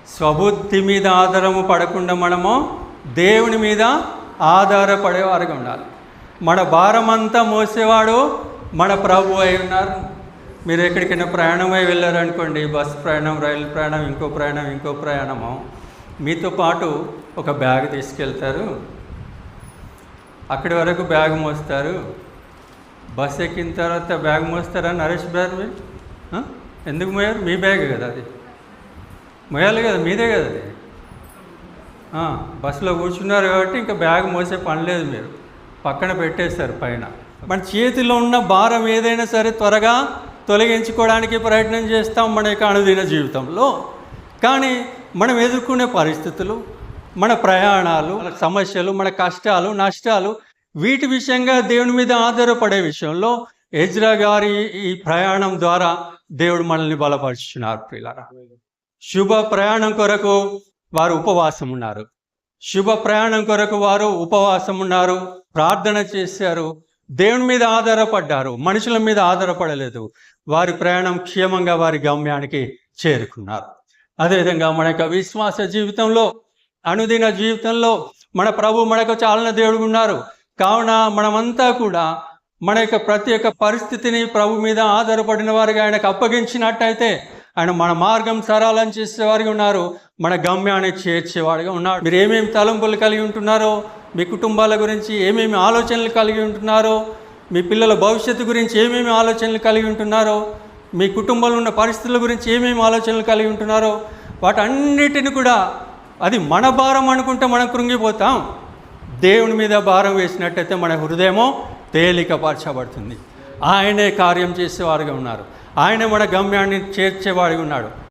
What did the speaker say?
స్వబుద్ధి మీద ఆధారము పడకుండా మనము దేవుని మీద ఆధారపడేవారుగా ఉండాలి. మన భారమంతా మోసేవాడు మన ప్రభు అయి ఉన్నారు. మీరు ఎక్కడికైనా ప్రయాణమై వెళ్ళారనుకోండి, బస్సు ప్రయాణం, రైలు ప్రయాణం, ఇంకో ప్రయాణము, మీతో పాటు ఒక బ్యాగ్ తీసుకెళ్తారు. అక్కడి వరకు బ్యాగ్ మోస్తారు. బస్సు ఎక్కిన తర్వాత బ్యాగ్ మోస్తారా? నరేష్ బ్యాగ్ మీరు ఎందుకు మోయారు? మీ బ్యాగ్ కదా అది, మోయాలి కదా, మీదే కదా అది. బస్సులో కూర్చున్నారు కాబట్టి ఇంకా బ్యాగ్ మోసే పని లేదు, మీరు పక్కన పెట్టేస్తారు పైన. మన చేతిలో ఉన్న భారం ఏదైనా సరే త్వరగా తొలగించుకోవడానికి ప్రయత్నం చేస్తాం మన యొక్క అనుదిన జీవితంలో. కానీ మనం ఎదుర్కొనే పరిస్థితులు, మన ప్రయాణాలు, మన సమస్యలు, మన కష్టాలు, నష్టాలు, వీటి విషయంగా దేవుని మీద ఆధారపడే విషయంలో ఎజ్రా గారి ఈ ప్రయాణం ద్వారా దేవుడు మనల్ని బలపరుచుతున్నారు. ప్రియులారా, శుభ ప్రయాణం కొరకు వారు ఉపవాసం ఉన్నారు. శుభ ప్రయాణం కొరకు వారు ఉపవాసం ఉన్నారు, ప్రార్థన చేశారు, దేవుని మీద ఆధారపడ్డారు, మనుషుల మీద ఆధారపడలేదు. వారి ప్రయాణం క్షేమంగా వారి గమ్యానికి చేరుకున్నారు. అదేవిధంగా మన యొక్క విశ్వాస జీవితంలో, అనుదిన జీవితంలో మన ప్రభు మనకు చాలిన దేవుడు ఉన్నారు. కావున మనమంతా కూడా మన యొక్క ప్రతి ఒక్క పరిస్థితిని ప్రభు మీద ఆధారపడిన వారిగా ఆయనకు అప్పగించినట్టయితే ఆయన మన మార్గం సరళం చేసేవారిగా ఉన్నారు, మన గమ్యాన్ని చేర్చేవాడిగా ఉన్నాడు. మీరు ఏమేమి తలంపులు కలిగి ఉంటున్నారో, మీ కుటుంబాల గురించి ఏమేమి ఆలోచనలు కలిగి ఉంటున్నారో, మీ పిల్లల భవిష్యత్తు గురించి ఏమేమి ఆలోచనలు కలిగి ఉంటున్నారో, మీ కుటుంబంలో ఉన్న పరిస్థితుల గురించి ఏమేమి ఆలోచనలు కలిగి ఉంటున్నారో, వాటన్నిటిని కూడా అది మన భారం అనుకుంటే మనం కృంగిపోతాం. దేవుని మీద భారం వేసినట్టయితే మన హృదయమో తేలికపరచబడుతుంది. ఆయనే కార్యం చేసేవారుగా ఉన్నారు, ఆయన మన గమ్యాన్ని చేర్చేవాడిగా ఉన్నాడు.